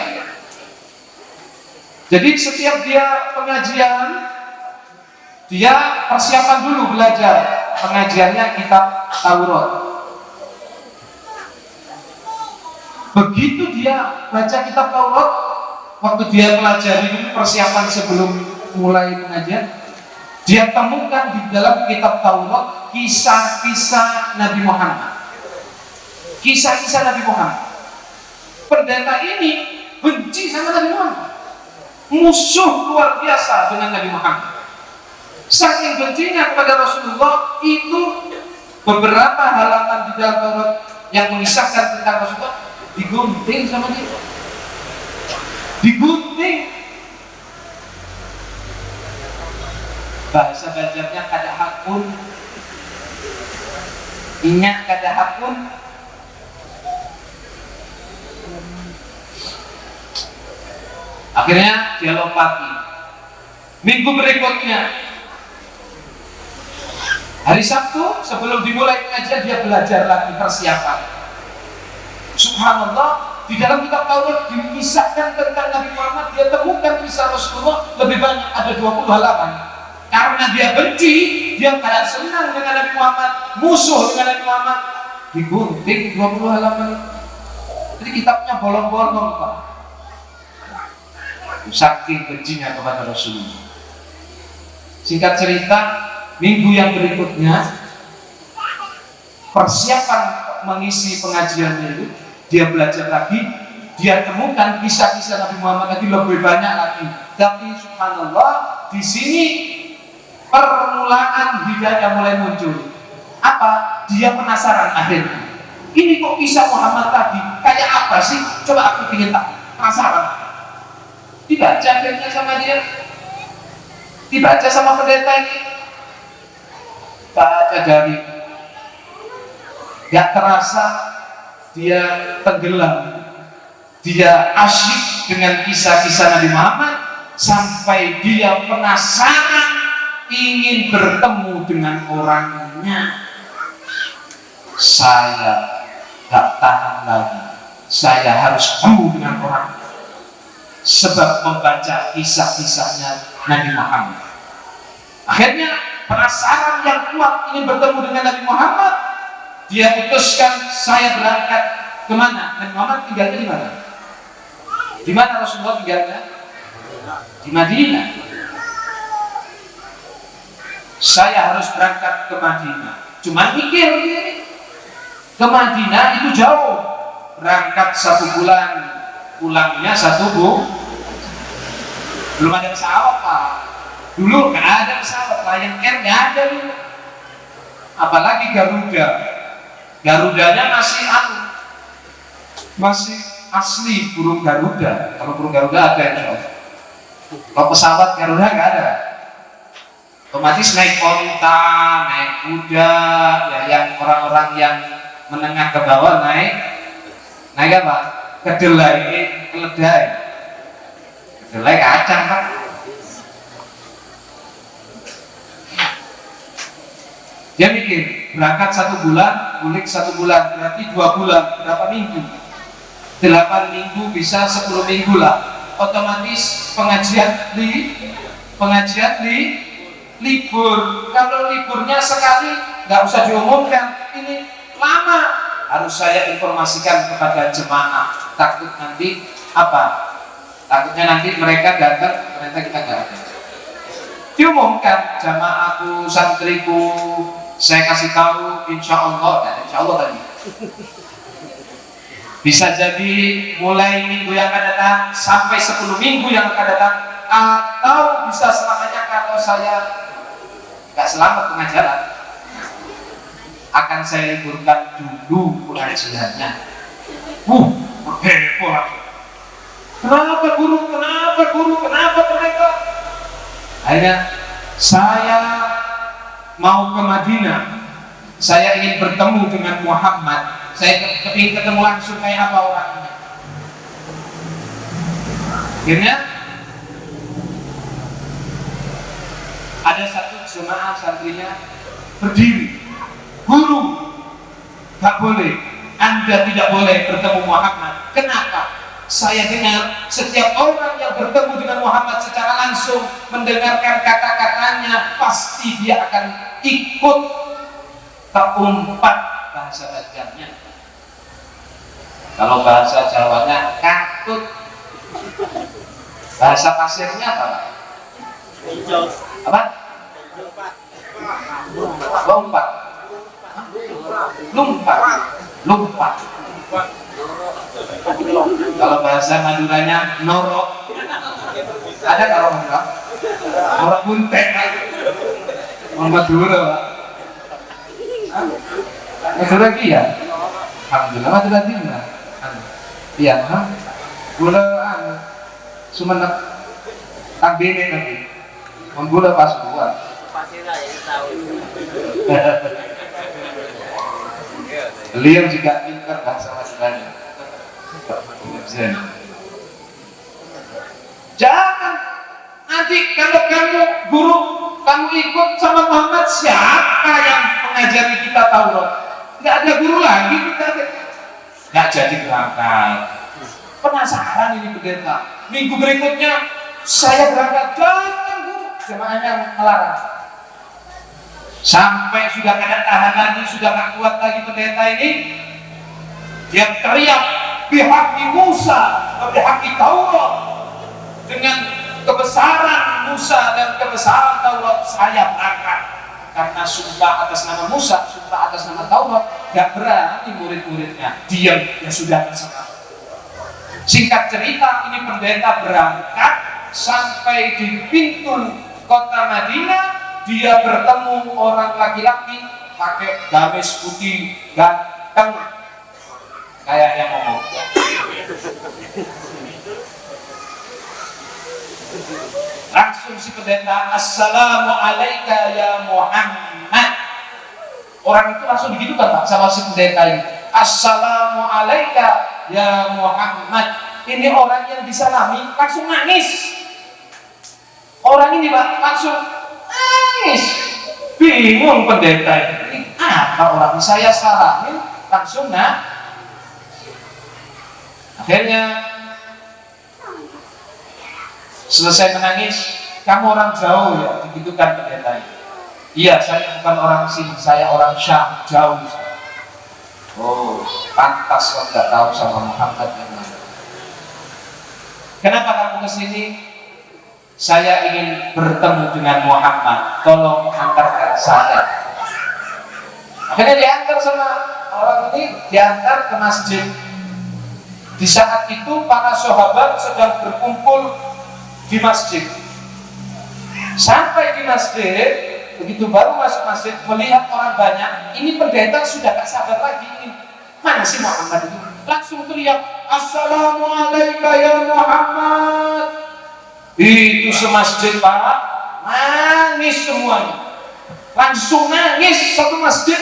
Jadi setiap dia pengajian, dia persiapan dulu belajar pengajiannya kitab Taurat. Begitu dia baca kitab Taurat, waktu dia pelajari dulu persiapan sebelum mulai pengajian, dia temukan di dalam kitab Taurat kisah-kisah Nabi Muhammad. kisah-kisah Nabi Muhammad. Pendeta ini benci sama Nabi Muhammad, musuh luar biasa dengan Nabi Muhammad. Saking bencinya kepada Rasulullah, itu beberapa halaman di dalam Taurat yang mengisahkan tentang Rasulullah digunting sama dia, digunting. Bahasa Banjarnya kada hakun, inyak kada hakun. Akhirnya dia lompati. Minggu berikutnya, hari Sabtu sebelum dimulai pengajian, dia belajar lagi persiapan. Subhanallah, di dalam kitab Taurat dikisahkan tentang Nabi Muhammad, dia temukan kisah Rasulullah lebih banyak, ada 20 halaman. Karena dia benci, dia kayak senang dengan Nabi Muhammad, musuh dengan Nabi Muhammad, digunting 20 halaman. Jadi kitabnya bolong-bolong, Pak. Saking bencinya kepada Rasulullah. Singkat cerita, minggu yang berikutnya, persiapan mengisi pengajiannya itu, dia belajar lagi, dia temukan kisah-kisah Nabi Muhammad lagi lebih banyak lagi. Tapi subhanallah, di sini permulaan hidayah mulai muncul. Apa? Dia penasaran akhirnya. Ini kok kisah Muhammad tadi kayak apa sih? Coba aku ingin tahu. Penasaran. Dibaca akhirnya sama dia, dibaca sama pendeta ini, baca dari, gak terasa dia tenggelam, dia asyik dengan kisah-kisah Nabi Muhammad sampai dia penasaran ingin bertemu dengan orangnya. Saya gak tahan lagi, saya harus ketemu dengan orangnya. Sebab membaca kisah-kisahnya Nabi Muhammad. Akhirnya penasaran yang kuat ingin bertemu dengan Nabi Muhammad, dia putuskan, saya berangkat kemana? Nabi Muhammad tinggalnya di mana? Di mana Rasulullah tinggalnya? Di Madinah. Saya harus berangkat ke Madinah. Cuma mikir begini, ke Madinah itu jauh, berangkat 1 bulan, pulangnya 1 bulan. Belum ada pesawat, Pak. Dulu nggak ada pesawat, Lion Air nggak ada dulu. Apalagi Garuda. Garudanya masih asli burung Garuda. Kalau burung Garuda ada, insya Allah. Kalau pesawat Garuda nggak ada. Otomatis naik onta, naik kuda, ya yang orang-orang yang menengah ke bawah naik apa? Kedelai, kedelai kacang, Pak. Dia mikir, berangkat 1 bulan, mudik 1 bulan, berarti 2 bulan, berapa minggu? 8 minggu bisa 10 minggu lah. Otomatis pengajian libur. Kalau liburnya sekali, nggak usah diumumkan. Ini lama, harus saya informasikan kepada jemaah. Takut nanti apa? Takutnya nanti mereka datang, ternyata kita nggak ada. Diumumkan, jamaahku, santriku, saya kasih tahu, insya Allah tadi. Bisa jadi mulai minggu yang akan datang sampai 10 minggu yang akan datang, atau bisa selamanya kalau saya nggak selamat pengajaran, akan saya liburkan dulu pengajiannya. Heboh. Kenapa guru? Kenapa mereka? Akhirnya saya mau ke Madinah. Saya ingin bertemu dengan Muhammad. Saya ingin ketemu langsung kayak apa orangnya. Akhirnya ada satu jemaah santrinya berdiri. Guru, tak boleh. Anda tidak boleh bertemu Muhammad. Kenapa? Saya dengar setiap orang yang bertemu dengan Muhammad secara langsung, mendengarkan kata-katanya, pasti dia akan ikut keumpat, bahasa Banjarnya. Kalau bahasa Jawanya katut. Bahasa pasirnya apa? Apa? Lompat. Kalau bahasa Maduranya norok. Ada kalau Madura? Orang buntek. Orang Madura. Madura kia. Alhamdulillah Madura dimana? Iya, gula Sumenep Tambene nanti. Gula pas buat. Beliau juga pintar bahasa Maduranya. Jangan nanti kalau kamu guru kamu ikut sama Muhammad, siapa yang mengajari kita Taurat? Nggak ada guru lagi, kita nggak jadi berangkat. Penasaran ini pendeta. Minggu berikutnya saya berangkat, jangan guru, jemaahnya melarang. Sampai sudah kada tahan lagi, sudah nggak kuat lagi pendeta ini, dia teriak bihaqi Musa, bihaqi Taurat, dengan kebesaran Musa dan kebesaran Taurat saya berangkat. Karena sumpah atas nama Musa, sumpah atas nama Taurat, gak berani murid-muridnya diam, ya sudah terserah. Singkat cerita, ini pendeta berangkat sampai di pintu kota Madinah, dia bertemu orang laki-laki pakai gamis putih ganteng kayak yang ngomong. Langsung si pendeta, assalamualaikum ya Muhammad. Orang itu langsung begitu kan Pak sama si pendeta ini, assalamualaikum ya Muhammad. Ini orang yang disalami langsung nangis. Orang ini Pak langsung nangis. Bingung pendeta ini, apa orang saya salamin langsung akhirnya selesai menangis, kamu orang jauh ya, begitu kan pendeta. Iya, saya bukan orang sini, saya orang Syam, jauh. Oh, pantas kok nggak tahu sama Muhammad yang mana. Kenapa kamu kesini? Saya ingin bertemu dengan Muhammad, tolong antarkan saya. Akhirnya diantar sama orang ini, diantar ke masjid. Di saat itu para sahabat sedang berkumpul di masjid. Sampai di masjid, begitu baru masuk masjid, melihat orang banyak, ini pendeta sudah gak sabar lagi, ini mana sih Muhammad itu? Langsung teriak, assalamualaikum ya Muhammad. Itu semasjid Pak, nangis semuanya, langsung nangis satu masjid.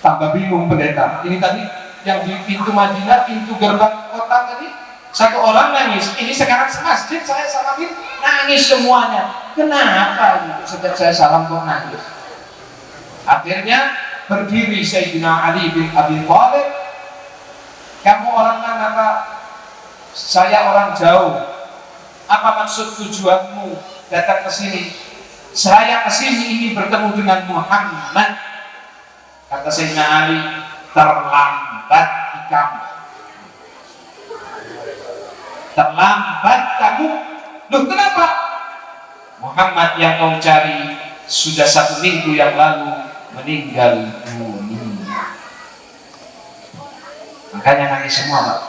Tambah bingung pendeta, ini tadi yang di pintu Madinah, pintu gerbang kota tadi, satu orang nangis, ini sekarang semasjid saya salamin, nangis semuanya. Kenapa gitu? Setiap saya salam kok nangis? Akhirnya berdiri Sayyidina Ali bin Abi Thalib, kamu orang mana Pak? Saya orang jauh. Apa maksud tujuanmu datang ke sini? Saya ke sini ini bertemu dengan Muhammad. Kata Sayyidina Ali, terlambat kamu. Terlambat kamu. Loh kenapa? Muhammad yang kau cari sudah 1 minggu yang lalu meninggal dunia. Makanya nangis semua Pak.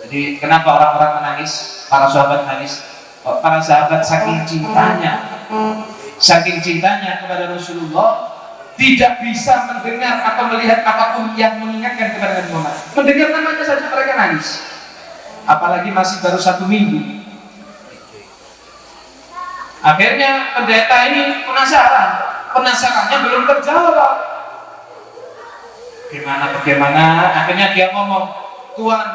Jadi kenapa orang-orang menangis? Para sahabat menangis. Para sahabat saking cintanya kepada Rasulullah, tidak bisa mendengar atau melihat apapun yang mengingatkan kepada Nabi Muhammad. Mendengar namanya saja mereka nangis. Apalagi masih baru 1 minggu. Akhirnya pendeta ini penasarannya belum terjawab. Bagaimana? Akhirnya dia ngomong, Tuhan,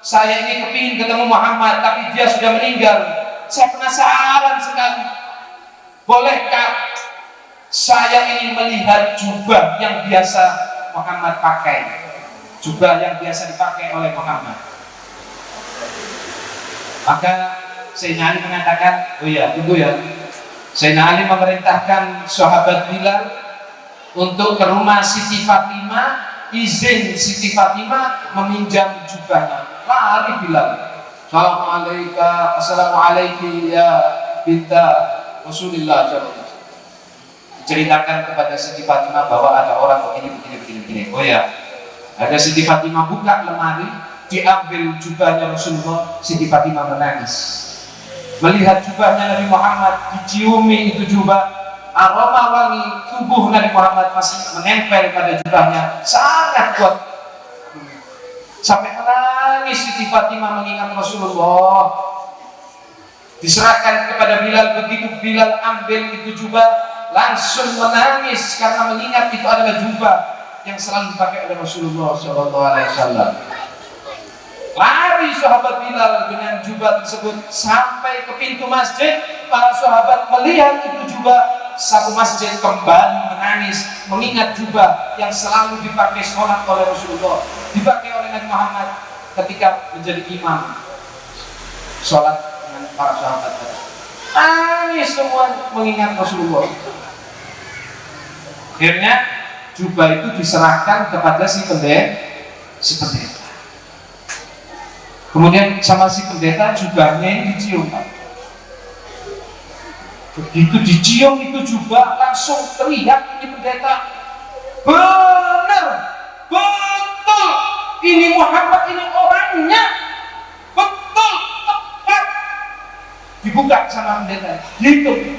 saya ini kepingin ketemu Muhammad, tapi dia sudah meninggal. Saya penasaran sekali. Bolehkah saya ingin melihat jubah yang biasa Muhammad pakai, jubah yang biasa dipakai oleh Muhammad? Maka Sayyidina Ali mengatakan, oh iya, tunggu ya. Sayyidina Ali memerintahkan sahabat Bilal untuk ke rumah Siti Fatimah, izin Siti Fatimah meminjam jubahnya. Lari Bilal, assalamualaikum ya binta Rasulullah. Ceritakan kepada Siti Fatimah bahwa ada orang begini. Oh ya, Ada Siti Fatimah buka lemari, diambil jubahnya Rasulullah, Siti Fatimah menangis. Melihat jubahnya Nabi Muhammad, diciumi itu jubah, aroma wangi tubuh Nabi Muhammad masih menempel pada jubahnya, sangat kuat. Sampai menangis Siti Fatimah mengingat Rasulullah. Diserahkan kepada Bilal, begitu Bilal ambil itu jubah, langsung menangis karena mengingat itu adalah jubah yang selalu dipakai oleh Rasulullah SAW. Lari sahabat Bilal dengan jubah tersebut sampai ke pintu masjid. Para sahabat melihat itu jubah, satu masjid kembali menangis mengingat jubah yang selalu dipakai sholat oleh Rasulullah, dipakai oleh Nabi Muhammad ketika menjadi imam sholat dengan para sahabat. Nangis semua mengingat Rasulullah. Akhirnya jubah itu diserahkan kepada si pendeta. Kemudian sama si pendeta jubahnya ini dicium. Begitu dicium itu jubah, langsung teriak ini pendeta, benar, betul, ini Muhammad, ini orangnya, betul, tepat. Dibuka sama pendeta, hitung.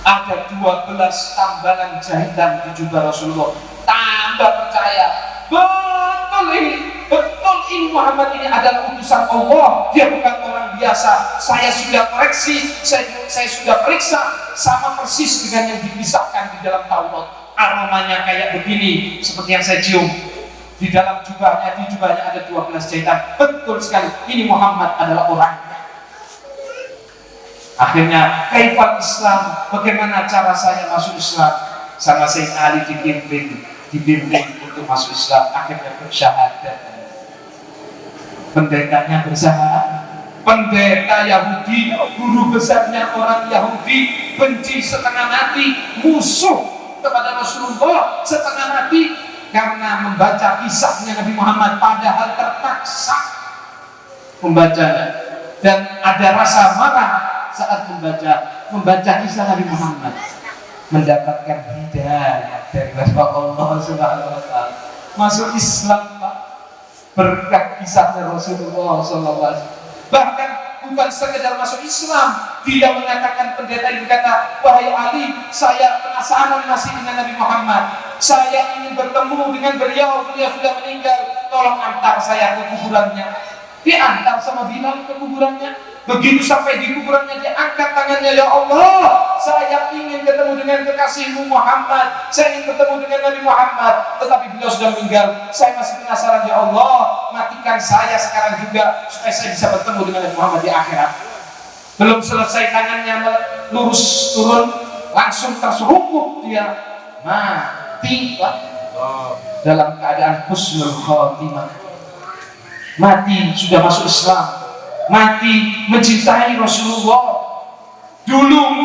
Ada 12 tambalan jahitan di jubah Rasulullah. Tambah percaya, betul ini Muhammad ini adalah utusan Allah. Dia bukan orang biasa. Saya sudah koreksi, saya sudah periksa, sama persis dengan yang dipisahkan di dalam Taurat. Aromanya kayak begini, seperti yang saya cium. Di dalam jubahnya, di jubahnya ada 12 jahitan. Betul sekali, ini Muhammad adalah orang. Akhirnya, kaifal Islam, bagaimana cara saya masuk Islam? Sama Sayyid Ali dibimbing untuk masuk Islam. Akhirnya bersyahadat. Pendetanya bersyahadat. Pendeta Yahudi, guru besarnya orang Yahudi, benci setengah mati, musuh kepada Rasulullah setengah mati karena membaca kisahnya Nabi Muhammad, padahal terpaksa membacanya, dan ada rasa marah saat membaca kisah Nabi Muhammad, mendapatkan hidayah dari Allah Subhanahu wa Ta'ala, masuk Islam, Pak, berkat kisahnya Rasulullah SAW. Bahkan bukan sekedar masuk Islam, dia mengatakan, pendeta itu berkata, wahai Ali, saya penasaran masih dengan Nabi Muhammad, saya ingin bertemu dengan beliau sudah meninggal, tolong antar saya ke kuburannya. Diantar sama Bilal ke kuburannya. Begitu sampai di kuburannya, dia angkat tangannya, ya Allah, saya ingin ketemu dengan kekasihmu Muhammad, saya ingin bertemu dengan Nabi Muhammad, tetapi beliau sudah meninggal. Saya masih penasaran, ya Allah, matikan saya sekarang juga supaya saya bisa bertemu dengan Nabi Muhammad di akhirat. Belum selesai tangannya lurus turun, langsung terseruput dia mati, Pak, dalam keadaan husnul khotimah. Mati sudah masuk Islam, mati mencintai Rasulullah. Dulu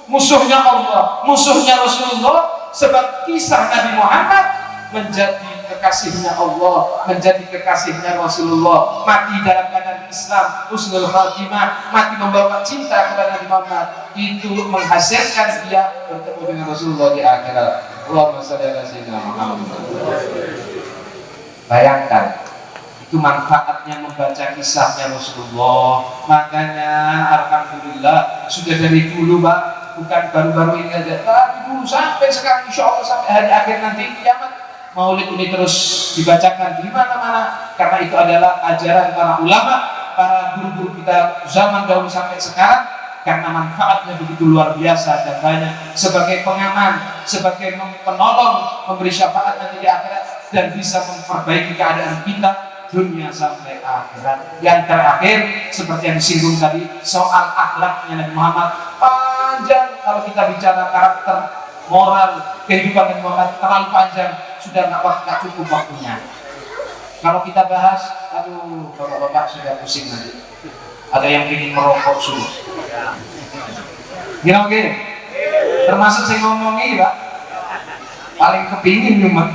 musuhnya Allah, musuhnya Rasulullah, sebab kisah Nabi Muhammad menjadi kekasihnya Allah, menjadi kekasihnya Rasulullah. Mati dalam keadaan Islam, husnul khatimah, mati membawa cinta kepada Nabi Muhammad, itu menghasilkan dia bertemu dengan Rasulullah di akhirat. Allahumma shalli ala sayyidina Muhammad. Bayangkan itu manfaatnya membaca kisahnya Rasulullah. Makanya alhamdulillah sudah dari dulu, Pak, bukan baru-baru ini aja, tapi dulu sampai sekarang, insya Allah sampai hari akhir nanti kiamat, maulid ini terus dibacakan di mana-mana, karena itu adalah ajaran para ulama, para guru-guru kita zaman dahulu sampai sekarang, karena manfaatnya begitu luar biasa dan banyak, sebagai pengaman, sebagai penolong, memberi syafaat nanti di akhirat, dan bisa memperbaiki keadaan kita dunia sampai akhirat. Yang terakhir, seperti yang disinggung tadi, soal akhlaknya Nabi Muhammad, panjang. Kalau kita bicara karakter, moral, kehidupan Nabi Muhammad, terlalu panjang, sudah nggak cukup waktunya. Kalau kita bahas, aduh, bapak-bapak sudah pusing nanti. Ada yang ingin merokok sudah. Gimana oke? Termasuk saya ngomong ini, Pak, paling kepingin umat.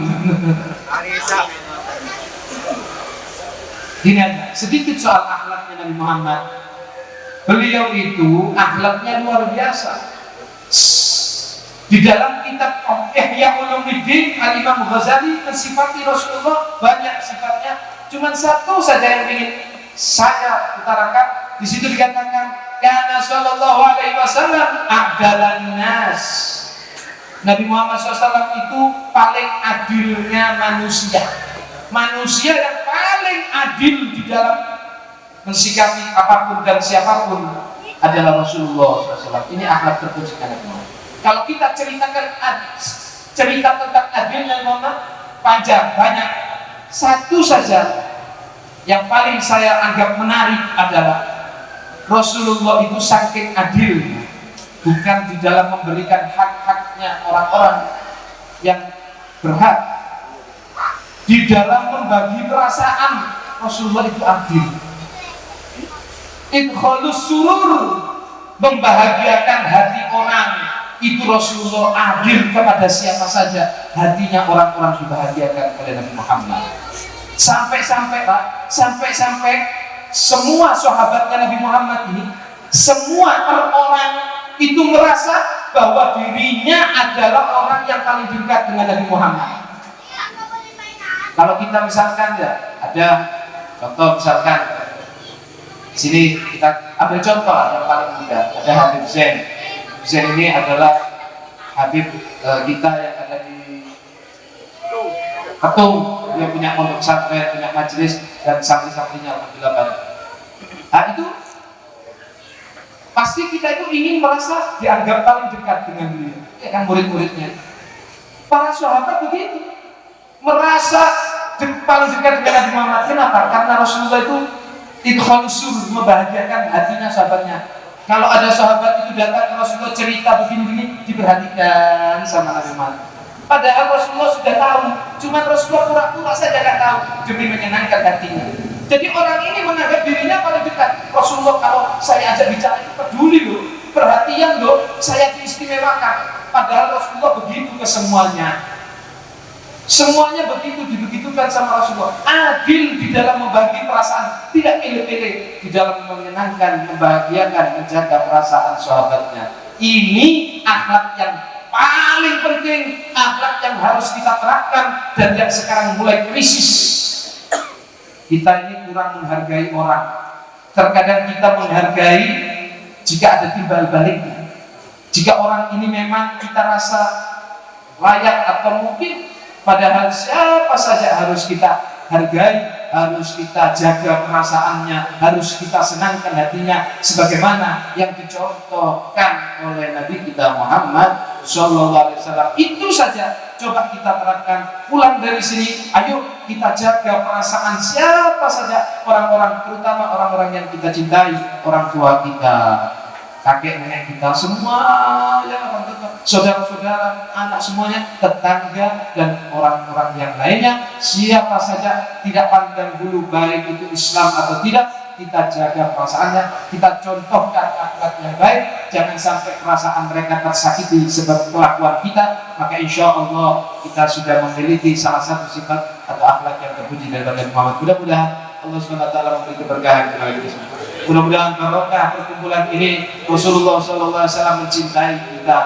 Gini aja, sedikit soal akhlaknya Nabi Muhammad. Beliau itu akhlaknya luar biasa. Di dalam kitab Ihya Ulumuddin, Al-Imam Ghazali mensifati Rasulullah banyak sifatnya. Cuman satu saja yang ingin saya utarakan. Di situ dikatakan, karena sallallahu alaihi wasallam adalan nas. Nabi Muhammad SAW itu paling adilnya manusia. Manusia yang paling adil di dalam mensikapi apapun dan siapapun adalah Rasulullah SAW. Ini akhlak terpujikan Nabi Muhammad. Kalau kita ceritakan cerita tentang adilnya Muhammad, panjang, banyak. Satu saja yang paling saya anggap menarik adalah Rasulullah itu saking adil, bukan di dalam memberikan hak-haknya orang-orang yang berhak, di dalam membagi perasaan. Rasulullah itu adil. Idkhalus surur, membahagiakan hati orang, itu Rasulullah adil kepada siapa saja, hatinya orang-orang dibahagiakan oleh Nabi Muhammad. Sampai-sampai Pak, sampai-sampai semua sahabatnya Nabi Muhammad ini, semua per orang itu merasa bahwa dirinya adalah orang yang paling dekat dengan Nabi Muhammad. Kalau kita misalkan ya, ada contoh misalkan di sini kita ambil contoh yang paling mudah, ada Habib Zain. Zain ini adalah Habib kita yang ada di Ketung, dia punya pondok pesantren, punya majelis dan santri-santrinya alhamdulillah banyak. Nah itu pasti kita itu ingin merasa dianggap paling dekat dengan beliau, ya kan, murid-muridnya. Para sahabat begitu, merasa paling dekat dengan Nabi Muhammad. Kenapa? Karena Rasulullah itu idkhalus surur, membahagiakan hatinya sahabatnya. Kalau ada sahabat itu datang ke Rasulullah cerita begini-begini, diperhatikan sama Nabi Muhammad. Padahal Rasulullah sudah tahu, cuma Rasulullah pura-pura saja tidak tahu demi menyenangkan hatinya. Jadi orang ini menganggap dirinya paling dekat. Rasulullah kalau saya ajak bicara itu peduli loh, perhatian loh, saya diistimewakan. Padahal Rasulullah begitu ke semuanya. Semuanya begitu dibegitukan sama Rasulullah. Adil di dalam membagi perasaan, tidak pilih-pilih di dalam menyenangkan, membahagiakan, menjaga perasaan sahabatnya. Ini akhlak yang paling penting, akhlak yang harus kita terapkan dan yang sekarang mulai krisis. Kita ini kurang menghargai orang. Terkadang kita menghargai jika ada timbal baliknya. Jika orang ini memang kita rasa layak atau mungkin, padahal siapa saja harus kita hargai, harus kita jaga perasaannya, harus kita senangkan hatinya, sebagaimana yang dicontohkan oleh Nabi kita Muhammad Sallallahu Alaihi Wasallam. Itu saja coba kita terapkan. Pulang dari sini, ayo kita jaga perasaan siapa saja, orang-orang, terutama orang-orang yang kita cintai, orang tua kita, kakek nenek kita, semua ya, saudara-saudara, anak semuanya, tetangga dan orang-orang yang lainnya, siapa saja, tidak pandang bulu baik itu Islam atau tidak, kita jaga perasaannya, kita contohkan akhlak yang baik, jangan sampai perasaan mereka tersakiti sebab kelakuan kita. Maka insya Allah kita sudah memiliki salah satu sifat atau akhlak yang terpuji dari Nabi Muhammad. Mudah-mudahan Allah SWT memberi keberkahan kepada kita semua. Mudah-mudahan barokah perkumpulan ini, Rasulullah SAW mencintai kita.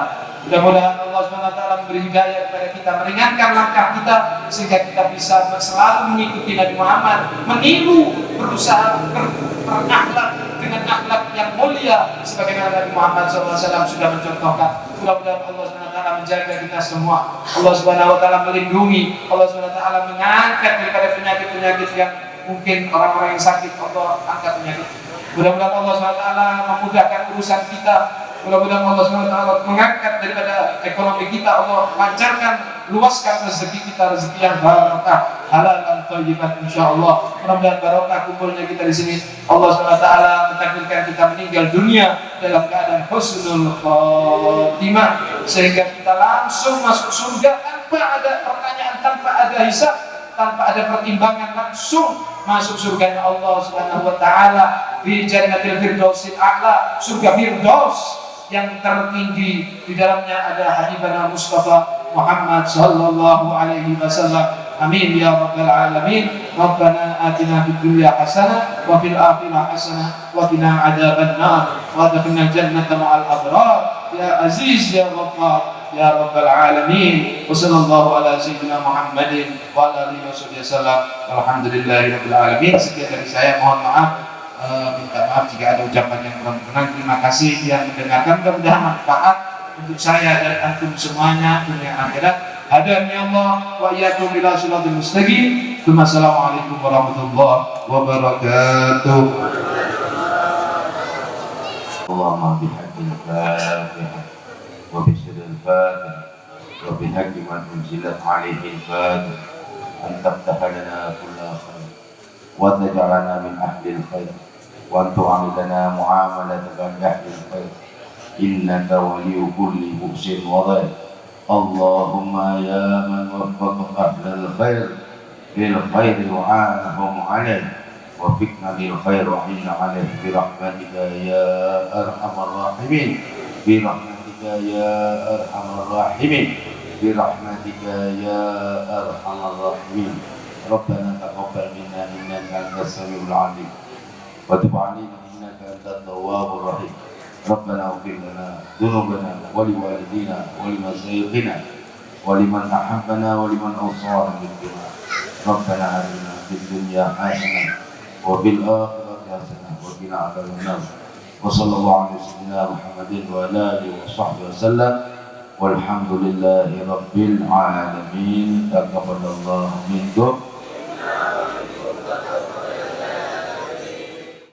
Mudah-mudahan Allah SWT memberi hidayah kepada kita, meringankan langkah kita sehingga kita bisa selalu mengikuti Nabi Muhammad, meniru, berusaha berakhlak dengan akhlak yang mulia sebagaimana Nabi Muhammad SAW sudah mencontohkan. Mudah-mudahan Allah SWT menjaga kita semua. Allah SWT melindungi, Allah SWT mengangkat daripada penyakit-penyakit yang mungkin orang-orang yang sakit, Allah angkat penyakit. Mudah-mudahan Allah SWT memudahkan urusan kita. Mudah-mudahan Allah SWT mengangkat daripada ekonomi kita, Allah lancarkan, luaskan rezeki kita, rezeki yang barokah, halal dan thayyiban insyaallah. Mudah-mudahan barokah kumpulnya kita di sini. Allah SWT mentakdirkan kita meninggal dunia dalam keadaan husnul khotimah sehingga kita langsung masuk surga tanpa ada pertanyaan, tanpa ada hisab, tanpa ada pertimbangan, langsung masuk surganya Allah Subhanahu wa taala di Jannatil Firdausil A'la, surga Firdaus yang tertinggi. Di dalamnya ada Habibana Mustafa Muhammad sallallahu alaihi wasallam. Amin ya rabbal alamin. Rabbana atina fid dunya hasanah wa fil akhirati hasanah wa qina adzabannar wa adkhilna jannata ma'al abrar ya aziz ya ghaffar ya rabbal alamin. Wa sallallahu ala sayyidina Muhammadin wa ala alihi wasallam. Alhamdulillahirabbil alamin. Sekian dari saya, mohon maaf. Minta maaf jika ada ucapan yang kurang berkenan. Terima kasih yang mendengarkan, mudah-mudahan manfaat untuk saya dan antum semuanya dunia akhirat. Hadani Allah wa iyyakum ila shiratal mustaqim. Wassalamualaikum warahmatullahi wabarakatuh. Allahumma bihaqqil Fatihah wa bi sirril Fatihah wa bi haqqi man unzilat alaihi al-Fatihah an taftaha lana kulla khair wa taj'alna min ahli al-khair wa tu'amilana mu'amalatan bi ahli al-khair innaka waliyyu kulli muhsin wa dhair. Allahumma ya man waffaqa ahli al-khair lil khairi wa anahum alaih وفقنا للخير وعنا عليه برحمتك يا أرحم الراحمين برحمتك يا أرحم الراحمين برحمتك يا أرحم الراحمين. ربنا تقبل منا إنك أنت السميع العليم وتب علينا إنك أنت التواب الرحيم. ربنا اغفر لنا ذنوبنا ولوالدينا ولمشايخنا ولمن أحبنا ولمن أوصانا بالدعاء. ربنا آتنا في الدنيا حسنة وفي الآخرة حسنة وقنا عذاب النار. وصلى الله على سيدنا محمد وعلى آله وصحبه وسلم والحمد لله رب العالمين. تقبل الله منكم.